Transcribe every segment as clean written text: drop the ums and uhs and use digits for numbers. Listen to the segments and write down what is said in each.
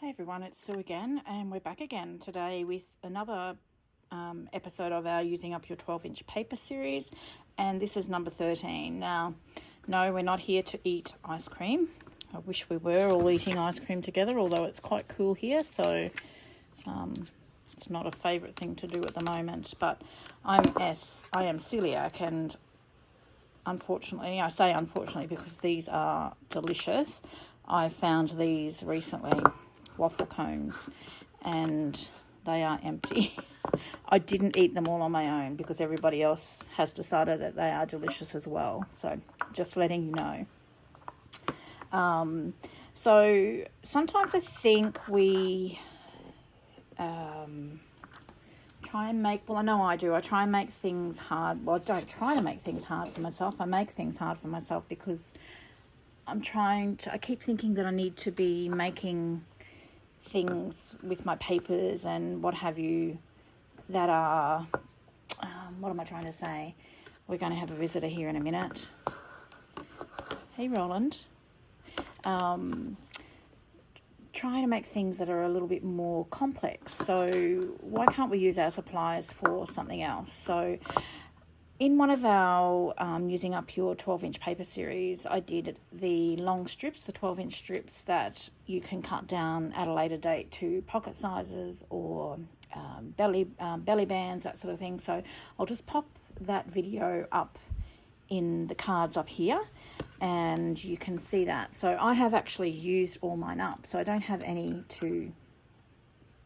Hey everyone, it's Sue again, and we're back again today with another episode of our Using Up Your 12-inch paper series, and this is number 13. Now, no, we're not here to eat ice cream. I wish we were all eating ice cream together, although it's quite cool here, so it's not a favourite thing to do at the moment. But I am celiac, and unfortunately, I say unfortunately because these are delicious. I found these recently, waffle cones, and they are empty. I didn't eat them all on my own because everybody else has decided that they are delicious as well. So just letting you know. So sometimes I think we try and make, well, I know I do. I try and make things hard. Well, I don't try to make things hard for myself. I make things hard for myself because I keep thinking that I need to be making things with my papers and what have you that are, what am I trying to say? We're going to have a visitor here in a minute. Hey, Roland. Trying to make things that are a little bit more complex. So why can't we use our supplies for something else? So in one of our Using Up Your 12-inch paper series, I did the long strips, the 12-inch strips that you can cut down at a later date to pocket sizes or belly bands, that sort of thing. So I'll just pop that video up in the cards up here and you can see that. So I have actually used all mine up, so I don't have any to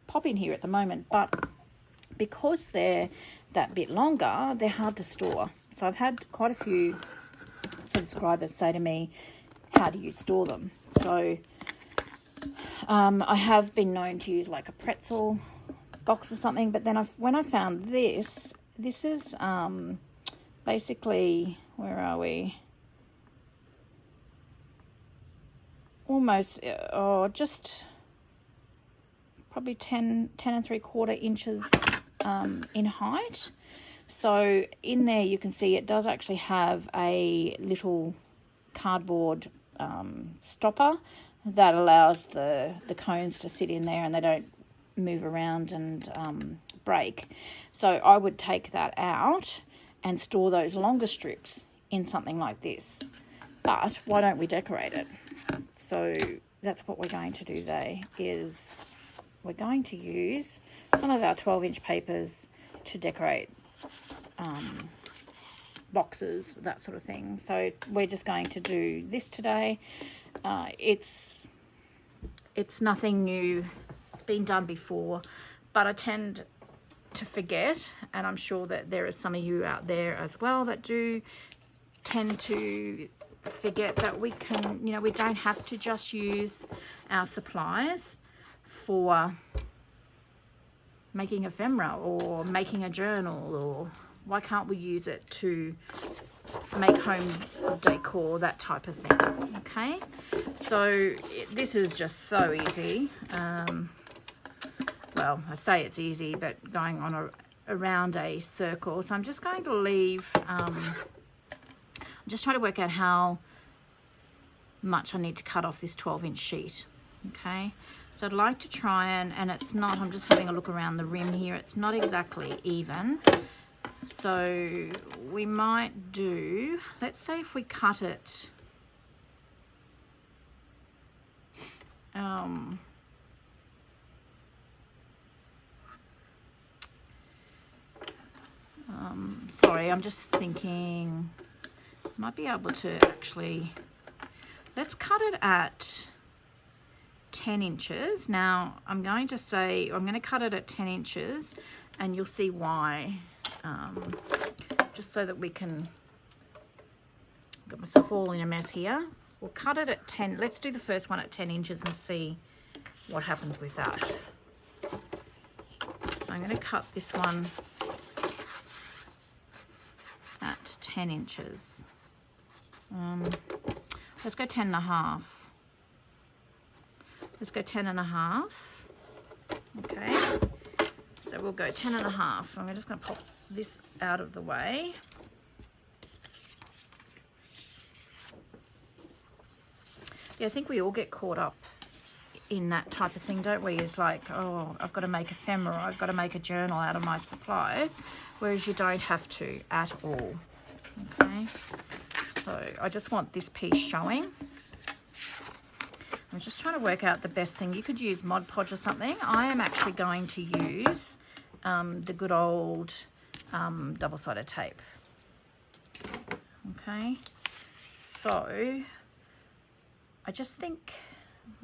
pop in here at the moment, but because they're that bit longer, they're hard to store. So I've had quite a few subscribers say to me, how do you store them? So I have been known to use like a pretzel box or something, but then when I found this is basically, where are we? Almost, just probably 10 and 3/4 inches in height. So in there you can see it does actually have a little cardboard stopper that allows the cones to sit in there and they don't move around and break. So I would take that out and store those longer strips in something like this. But why don't we decorate it? So that's what we're going to do today, is we're going to use some of our 12-inch papers to decorate boxes, that sort of thing. So we're just going to do this today. It's nothing new. It's been done before, but I tend to forget, and I'm sure that there are some of you out there as well that do tend to forget that we can, we don't have to just use our supplies for making ephemera or making a journal, or why can't we use it to make home decor, that type of thing. Okay, so this is just so easy. Well, I say it's easy, but going on around a circle. So I'm just going to leave, I'm just trying to work out how much I need to cut off this 12-inch sheet. Okay, so I'd like to try and it's not, I'm just having a look around the rim here, it's not exactly even. So we might do, let's say if we cut it, sorry, I'm just thinking, might be able to actually, let's cut it at 10 inches. Now I'm going to say, I'm going to cut it at 10 inches and you'll see why, just so that we can, got myself all in a mess here. We'll cut it at 10, let's do the first one at 10 inches and see what happens with that. So I'm going to cut this one at 10 inches. Let's go 10 and a half. Let's go 10 and a half. Okay, so we'll go 10 and a half. I'm just going to pop this out of the way. Yeah, I think we all get caught up in that type of thing, don't we? It's like, oh, I've got to make ephemera, I've got to make a journal out of my supplies, whereas you don't have to at all. Okay, so I just want this piece showing. I'm just trying to work out the best thing. You could use Mod Podge or something. I am actually going to use the good old double-sided tape. Okay, so I just think,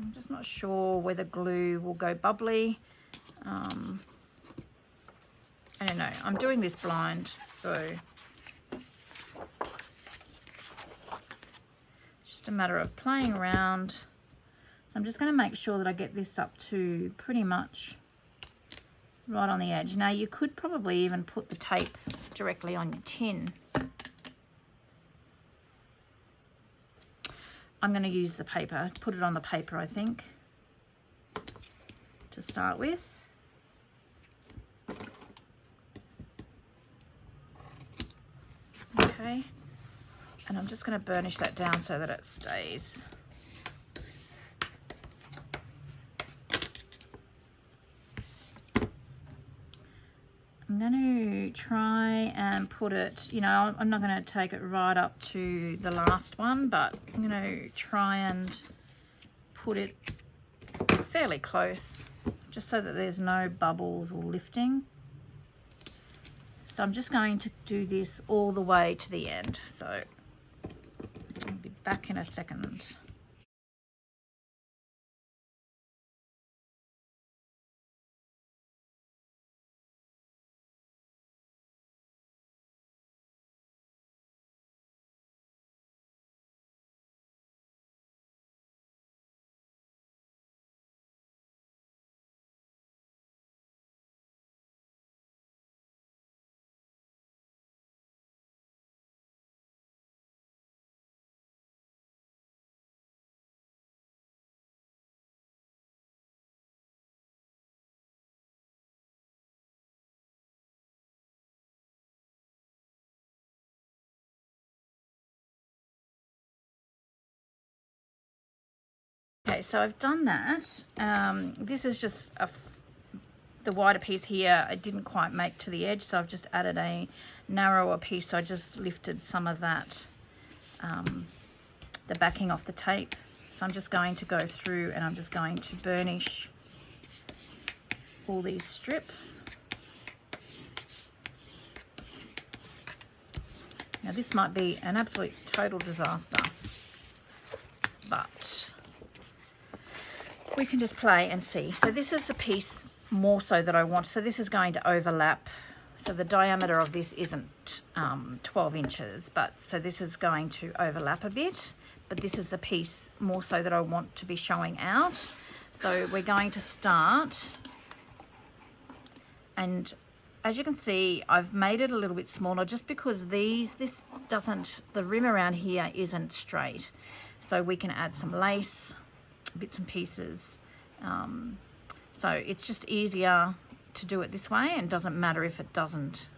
I'm just not sure whether glue will go bubbly. I don't know. I'm doing this blind, so just a matter of playing around. So I'm just going to make sure that I get this up to pretty much right on the edge. Now you could probably even put the tape directly on your tin. I'm going to use the paper, put it on the paper, I think, to start with. Okay, and I'm just going to burnish that down so that it stays. I'm going to try and put it, you know, I'm not going to take it right up to the last one, but I'm going to try and put it fairly close, just so that there's no bubbles or lifting. So I'm just going to do this all the way to the end. So I'll be back in a second. Okay, so I've done that. This is just the wider piece here. I didn't quite make to the edge, so I've just added a narrower piece. So I just lifted some of that, the backing off the tape. So I'm just going to go through and I'm just going to burnish all these strips. Now this might be an absolute total disaster, but we can just play and see. So this is the piece more so that I want. So this is going to overlap. So the diameter of this isn't 12 inches, but so this is going to overlap a bit. But this is a piece more so that I want to be showing out. So we're going to start. And as you can see, I've made it a little bit smaller just because the rim around here isn't straight. So we can add some lace, bits and pieces. So it's just easier to do it this way, and doesn't matter if it doesn't,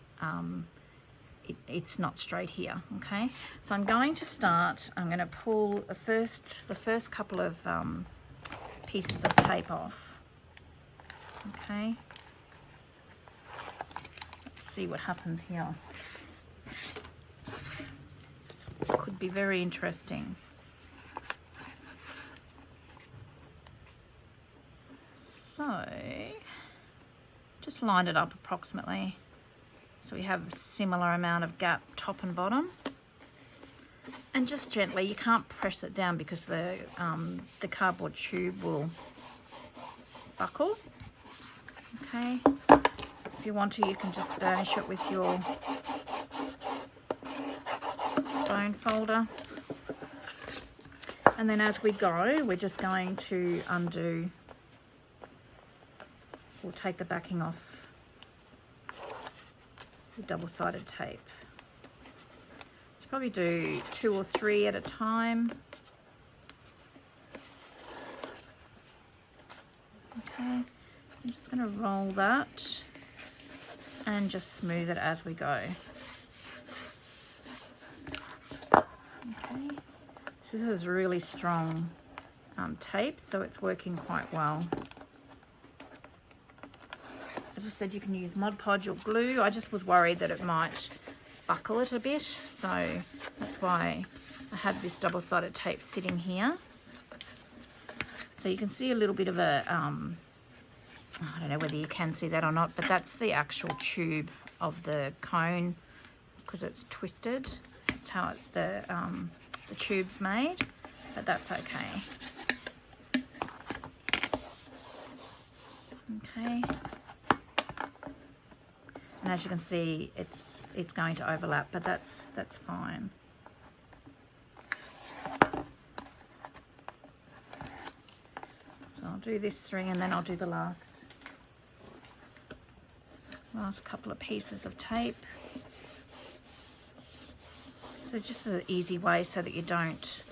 it's not straight here. Okay, so I'm going to start, I'm going to pull the first couple of pieces of tape off. Okay, let's see what happens here. This could be very interesting. So just line it up approximately so we have a similar amount of gap top and bottom, and just gently, you can't press it down because the cardboard tube will buckle. Okay, if you want to, you can just burnish it with your bone folder, and then as we go, we're just going to undo. We'll take the backing off the double-sided tape. Let's probably do 2 or 3 at a time. Okay, so I'm just going to roll that and just smooth it as we go. Okay, so this is really strong tape, so it's working quite well. As I said, you can use Mod Podge or glue. I just was worried that it might buckle it a bit, so that's why I had this double-sided tape sitting here. So you can see a little bit of a, I don't know whether you can see that or not, but that's the actual tube of the cone because it's twisted. That's how the tube's made, but that's okay. Okay. And as you can see, it's going to overlap, but that's fine. So I'll do this 3 and then I'll do the last couple of pieces of tape. So just an easy way so that you don't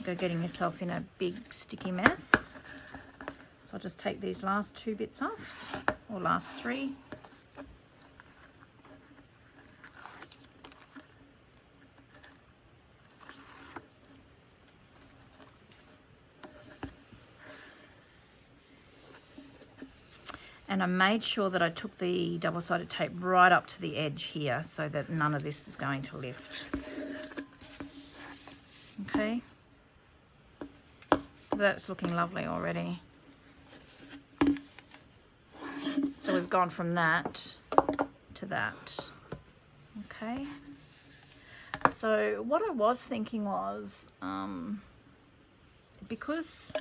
go getting yourself in a big sticky mess. So I'll just take these last 2 bits off, or last 3. And I made sure that I took the double-sided tape right up to the edge here so that none of this is going to lift. Okay. So that's looking lovely already. So we've gone from that to that. Okay. So what I was thinking was, because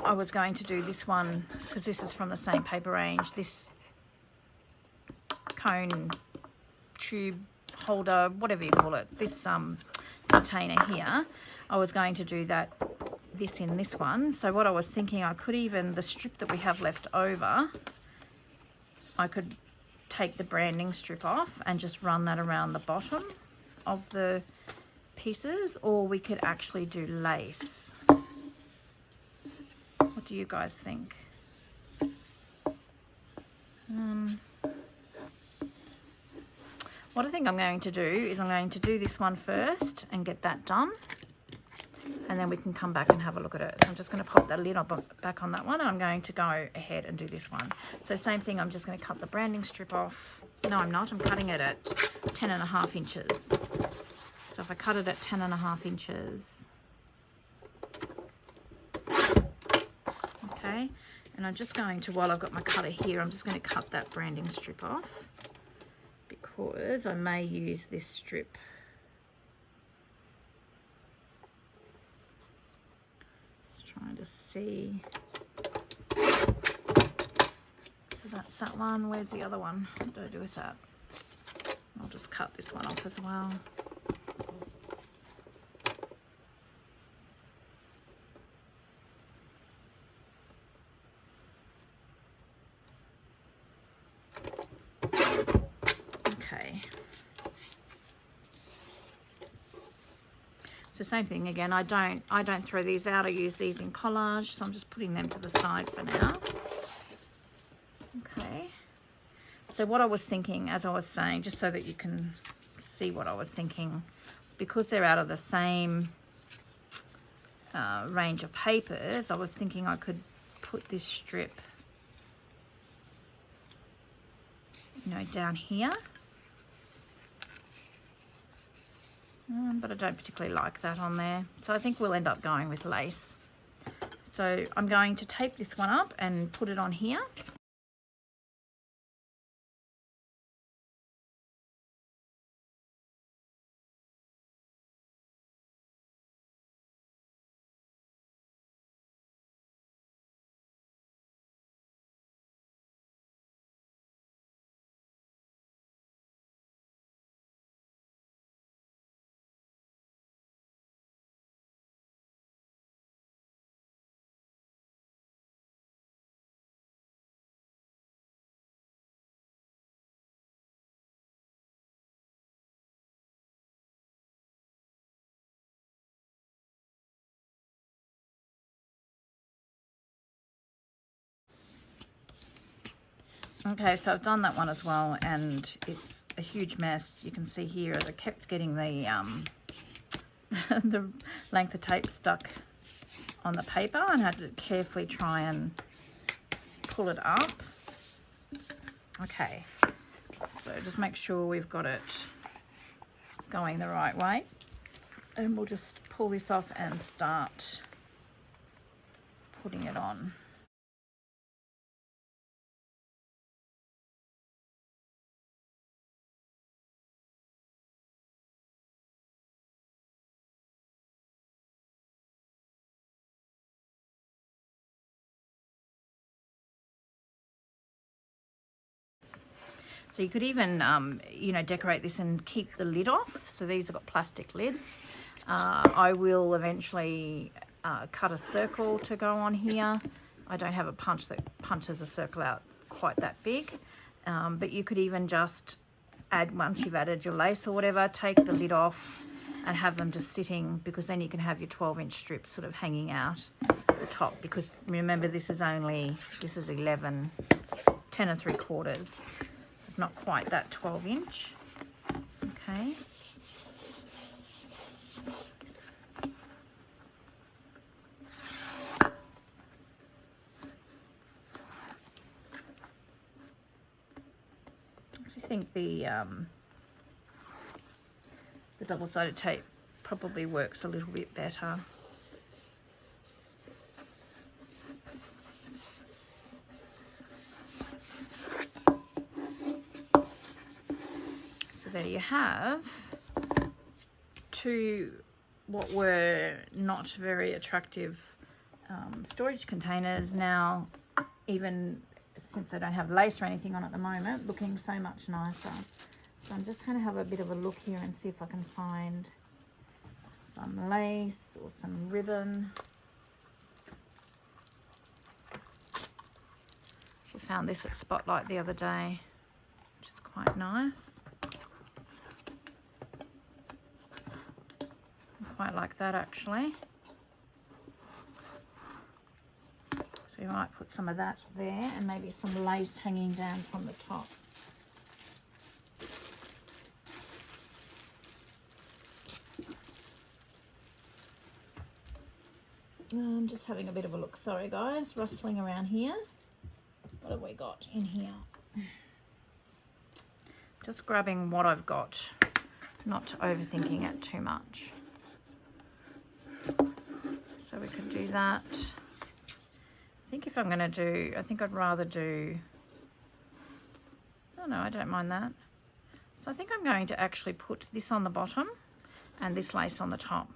I was going to do this one, because this is from the same paper range, this cone tube holder, whatever you call it, this container here, I was going to do this in this one. So what I was thinking, I could even, the strip that we have left over, I could take the branding strip off and just run that around the bottom of the pieces, or we could actually do lace. What do you guys think? What I think I'm going to do is I'm going to do this one first and get that done, and then we can come back and have a look at it. So I'm just going to pop that lid back on that one, and I'm going to go ahead and do this one. So same thing, I'm just going to cut the branding strip off. No, I'm not. I'm cutting it at 10.5 inches. So if I cut it at 10.5 inches, okay, and I'm just going to, while I've got my cutter here, I'm just going to cut that branding strip off because I may use this strip. Just trying to see. So that's that one. Where's the other one? What do I do with that? I'll just cut this one off as well. So same thing again, I don't throw these out, I use these in collage, so I'm just putting them to the side for now. Okay, so what I was thinking, as I was saying, just so that you can see what I was thinking, is because they're out of the same range of papers, I was thinking I could put this strip, you know, down here. But I don't particularly like that on there. So I think we'll end up going with lace. So I'm going to tape this one up and put it on here. Okay, so I've done that one as well, and it's a huge mess. You can see here I kept getting the the length of tape stuck on the paper and had to carefully try and pull it up. Okay, so just make sure we've got it going the right way, and we'll just pull this off and start putting it on. So you could even, decorate this and keep the lid off. So these have got plastic lids. I will eventually cut a circle to go on here. I don't have a punch that punches a circle out quite that big. But you could even just add, once you've added your lace or whatever, take the lid off and have them just sitting, because then you can have your 12-inch strips sort of hanging out the top, because remember this is 11, 10 3/4. So it's not quite that 12-inch. Okay. I think the double-sided tape probably works a little bit better. So there you have two what were not very attractive storage containers. Now, even since I don't have lace or anything on at the moment, looking so much nicer. So I'm just going to have a bit of a look here and see if I can find some lace or some ribbon. I found this at Spotlight the other day, which is quite nice. I quite like that actually. So you might put some of that there and maybe some lace hanging down from the top. I'm just having a bit of a look. Sorry guys, rustling around here. What have we got in here? Just grabbing what I've got, not overthinking it too much. So we could do that. I think if I'm going to do, I think I'd rather do, oh no, I don't mind that. So I think I'm going to actually put this on the bottom and this lace on the top.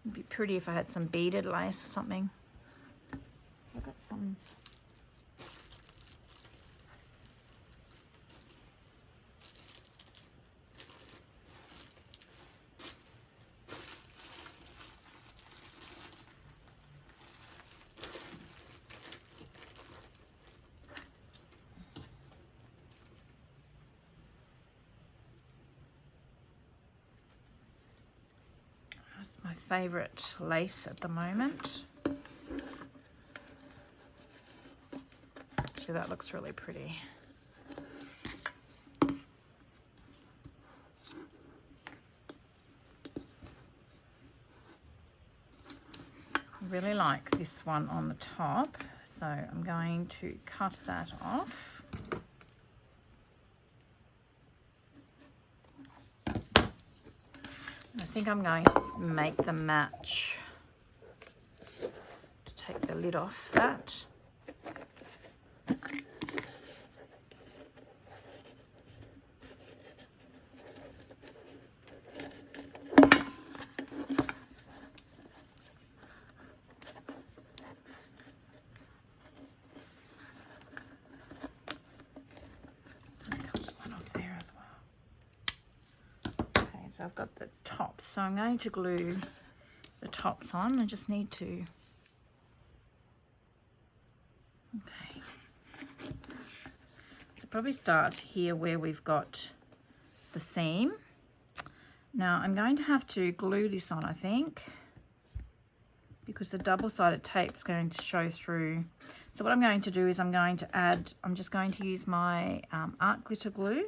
It'd be pretty if I had some beaded lace or something. I've got some. My favourite lace at the moment. Actually, that looks really pretty. I really like this one on the top, so I'm going to cut that off. I think I'm going to make the match to take the lid off that. So I've got the tops, so I'm going to glue the tops on. I just need to, okay. So probably start here where we've got the seam. Now I'm going to have to glue this on, I think, because the double-sided tape is going to show through. So what I'm going to do is I'm just going to use my art glitter glue,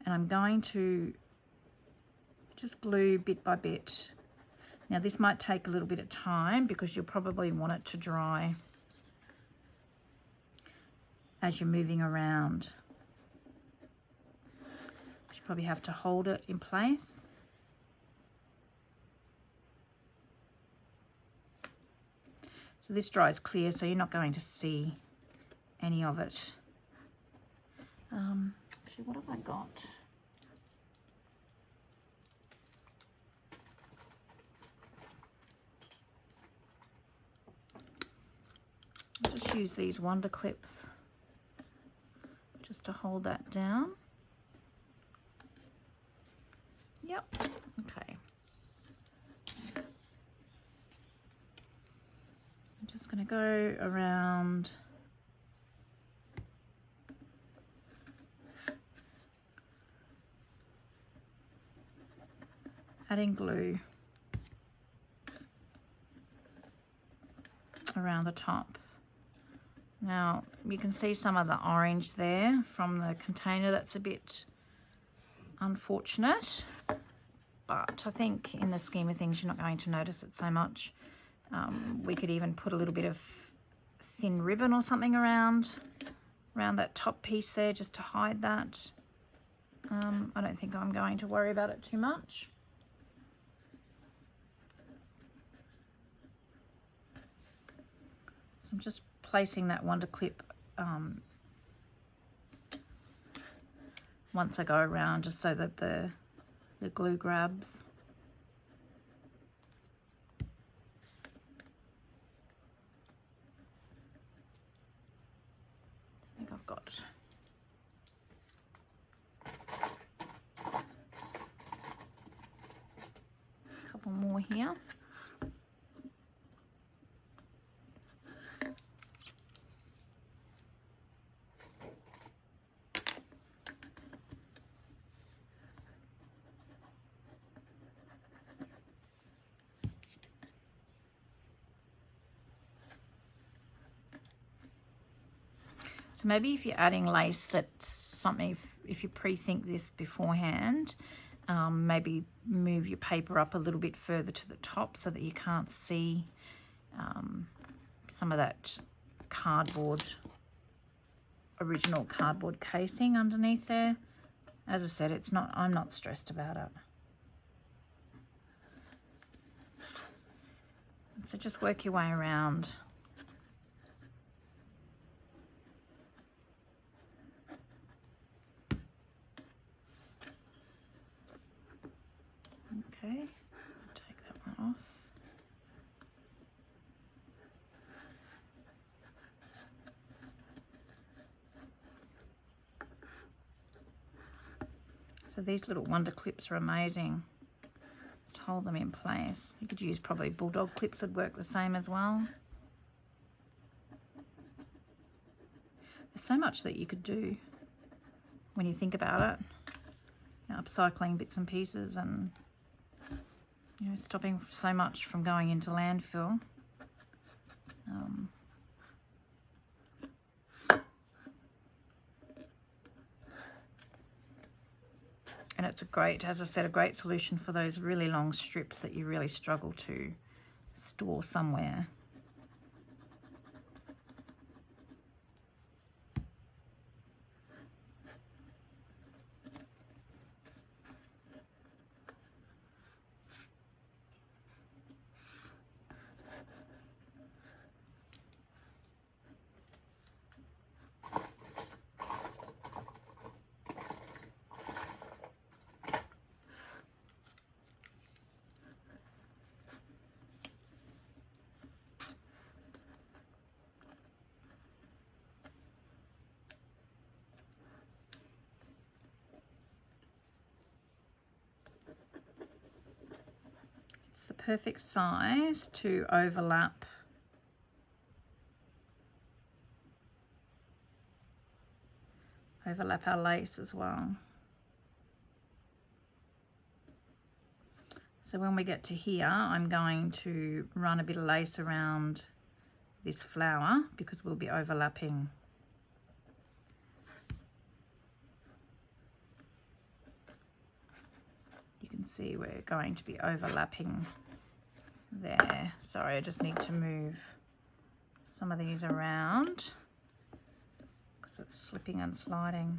and I'm going to just glue bit by bit. Now this might take a little bit of time because you'll probably want it to dry as you're moving around. You probably have to hold it in place. So this dries clear, so you're not going to see any of it. Actually, what have I got? I'll just use these Wonder Clips just to hold that down. Yep, okay. I'm just going to go around adding glue around the top. Now you can see some of the orange there from the container. That's a bit unfortunate, but I think in the scheme of things you're not going to notice it so much. We could even put a little bit of thin ribbon or something around that top piece there just to hide that. I don't think I'm going to worry about it too much. So I'm just placing that Wonder Clip once I go around, just so that the glue grabs. I think I've got a couple more here. So maybe if you're adding lace, that's something, if you pre-think this beforehand, maybe move your paper up a little bit further to the top so that you can't see some of that cardboard, original cardboard casing underneath there. As I said, it's not, I'm not stressed about it. So just work your way around. Okay, take that one off. So these little Wonder Clips are amazing. Just hold them in place. You could use probably bulldog clips, would work the same as well. There's so much that you could do when you think about it. You know, upcycling bits and pieces and, you know, stopping so much from going into landfill. And it's a great, as I said, a great solution for those really long strips that you really struggle to store somewhere. It's the perfect size to overlap our lace as well. So when we get to here, I'm going to run a bit of lace around this flower because we'll be overlapping. You can see we're going to be overlapping there. Sorry, I just need to move some of these around because it's slipping and sliding.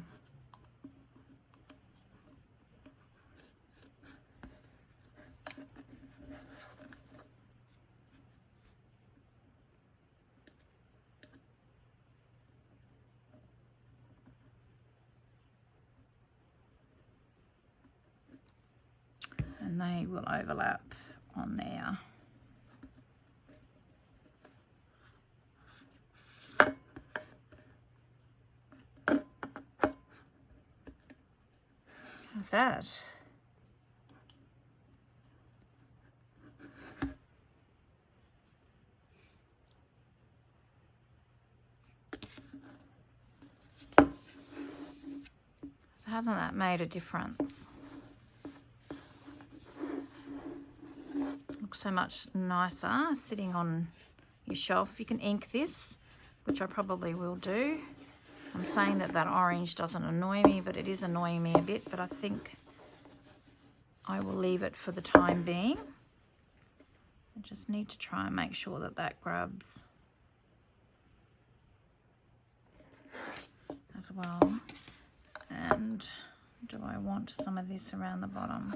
And they will overlap on there. How's that? So hasn't that made a difference? Looks so much nicer sitting on your shelf. You can ink this, which I probably will do. I'm saying that that orange doesn't annoy me, but it is annoying me a bit, but I think I will leave it for the time being. I just need to try and make sure that that grabs as well. And do I want some of this around the bottom?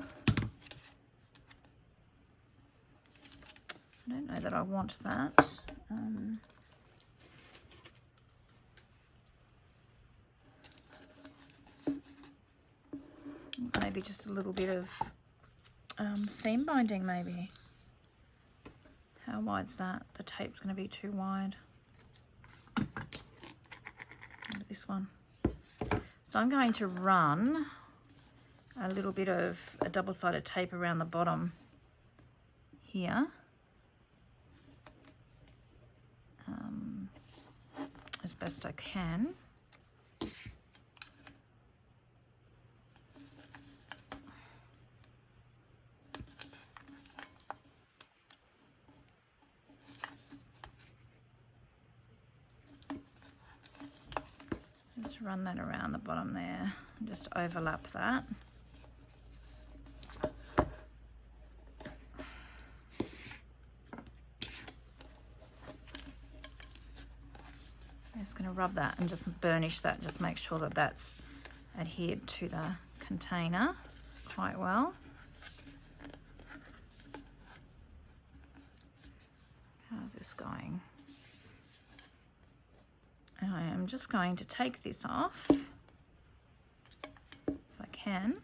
I don't know that I want that. Maybe just a little bit of seam binding maybe. How wide's that? The tape's going to be too wide. This one. So I'm going to run a little bit of a double-sided tape around the bottom here. As best I can. Just run that around the bottom there and just overlap that. I'm just going to rub that and just burnish that, just make sure that that's adhered to the container quite well. How's this going? And I am just going to take this off, if I can.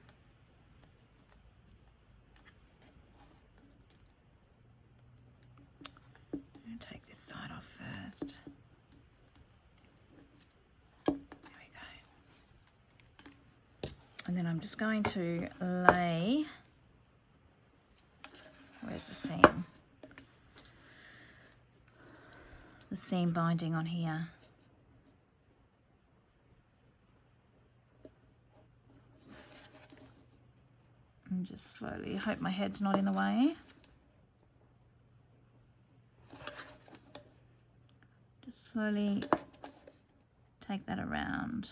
I'm going to take this side off first. There we go. And then I'm just going to lay, where's the seam? The seam binding on here. And just slowly, I hope my head's not in the way. Just slowly take that around.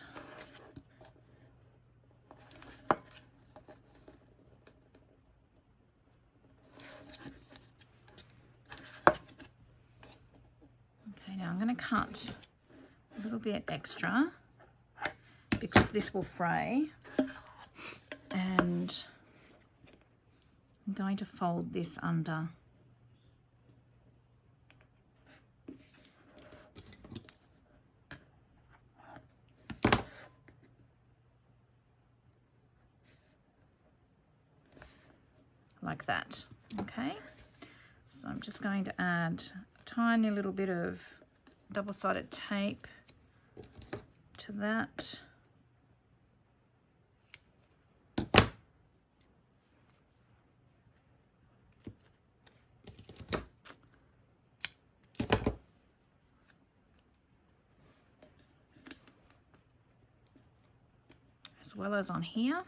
Okay, now I'm going to cut a little bit extra because this will fray, and I'm going to fold this under. Like that, okay? So I'm just going to add a tiny little bit of double-sided tape to that. As well as on here.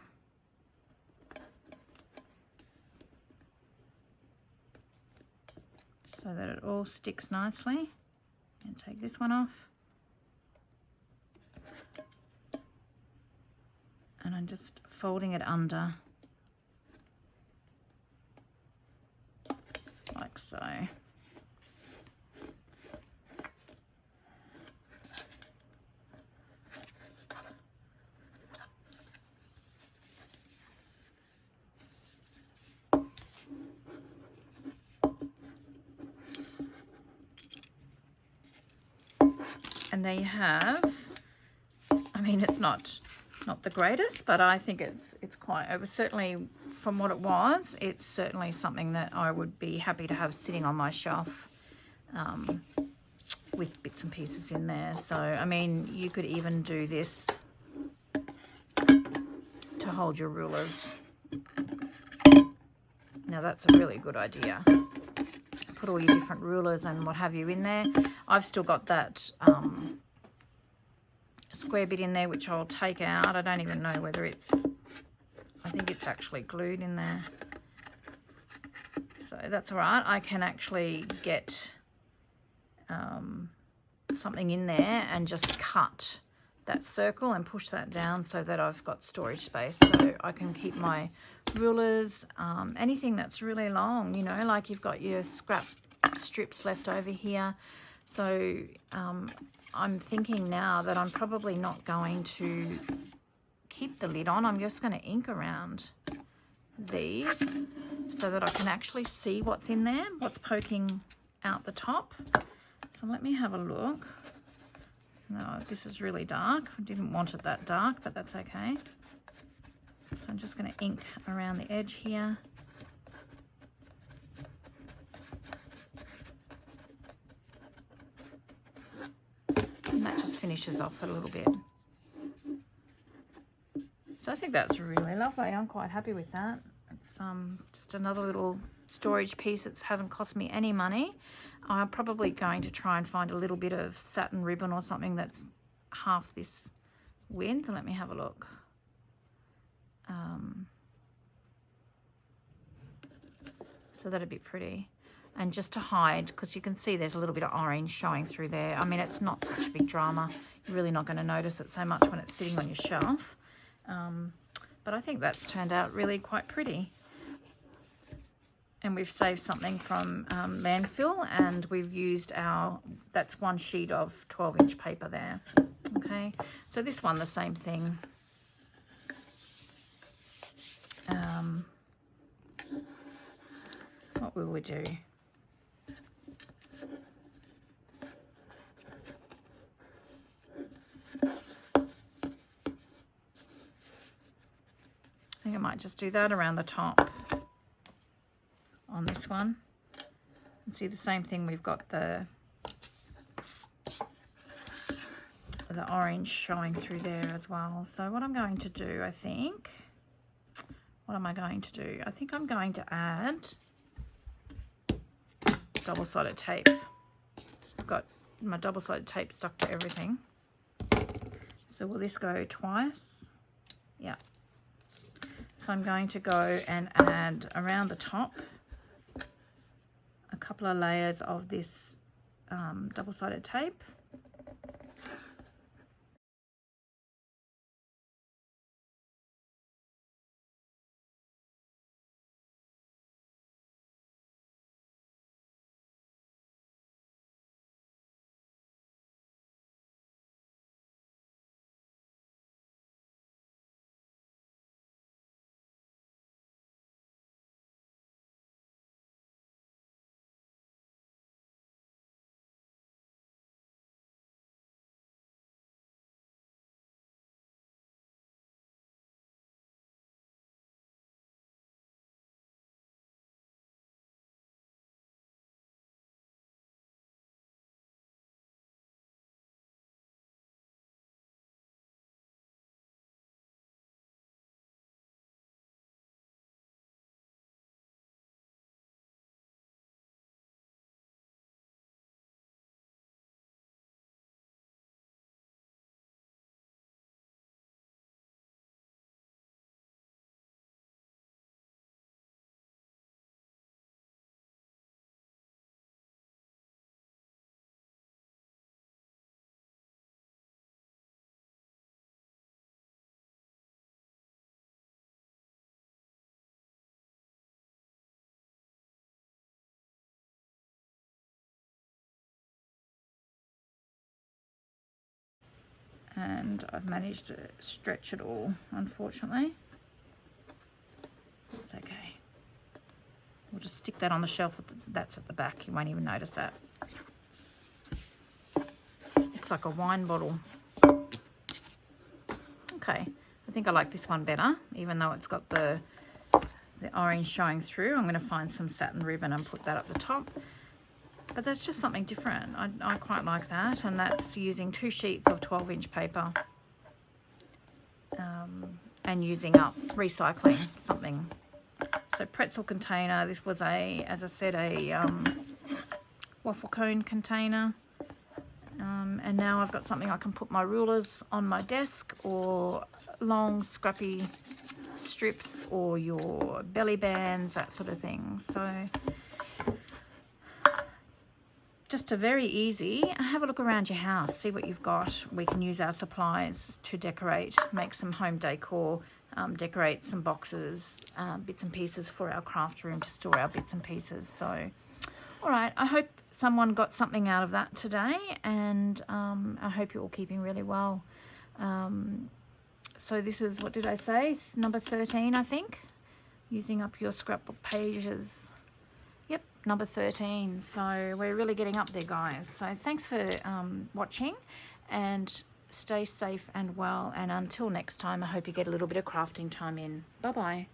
so that it all sticks nicely. And take this one off. And I'm just folding it under like so. And there you have, I mean, it's not the greatest, but I think it was certainly, from what it was, it's certainly something that I would be happy to have sitting on my shelf with bits and pieces in there. So, I mean, you could even do this to hold your rulers. Now, that's a really good idea. Put all your different rulers and what have you in there. I've still got that square bit in there, which I'll take out. I don't even know whether it's, I think it's actually glued in there. So that's all right. I can actually get something in there and just cut that circle and push that down so that I've got storage space, so I can keep my rulers, anything that's really long, you know, like you've got your scrap strips left over here. So I'm thinking now that I'm probably not going to keep the lid on. I'm just going to ink around these so that I can actually see what's in there, what's poking out the top. So let me have a look. No, this is really dark. I didn't want it that dark, but that's okay. So I'm just going to ink around the edge here. And that just finishes off a little bit. So I think that's really lovely. I'm quite happy with that. It's just another little storage piece. It hasn't cost me any money. I'm probably going to try and find a little bit of satin ribbon or something that's half this width. Let me have a look. So that'd be pretty. And just to hide, because you can see there's a little bit of orange showing through there. I mean, it's not such a big drama. You're really not going to notice it so much when it's sitting on your shelf. But I think that's turned out really quite pretty. And we've saved something from landfill, and we've used that's one sheet of 12-inch paper there. Okay, so this one, the same thing. What will we do? I think I might just do that around the top on this one. And see the same thing, we've got the orange showing through there as well. So what I'm going to do, I think, what am I going to do? I think I'm going to add double-sided tape. I've got my double-sided tape stuck to everything. So will this go twice? Yeah. So I'm going to go and add around the top a couple of layers of this double-sided tape. and I've managed to stretch it all, unfortunately. It's okay. We'll just stick that on the shelf that's at the back. You won't even notice that. Looks like a wine bottle. Okay, I think I like this one better, even though it's got the orange showing through. I'm going to find some satin ribbon and put that up the top. But that's just something different. I quite like that, and that's using 2 sheets of 12-inch paper and using up, recycling something. So pretzel container, this was as I said, a waffle cone container. And now I've got something I can put my rulers on my desk, or long scrappy strips, or your belly bands, that sort of thing. So just a very easy, have a look around your house, see what you've got. We can use our supplies to decorate, make some home decor, decorate some boxes, bits and pieces for our craft room to store our bits and pieces. So, all right, I hope someone got something out of that today, and I hope you're all keeping really well. So this is, what did I say? Number 13, I think. Using up your scrapbook pages. Yep, number 13. So we're really getting up there, guys. So thanks for watching, and stay safe and well. And until next time, I hope you get a little bit of crafting time in. Bye-bye.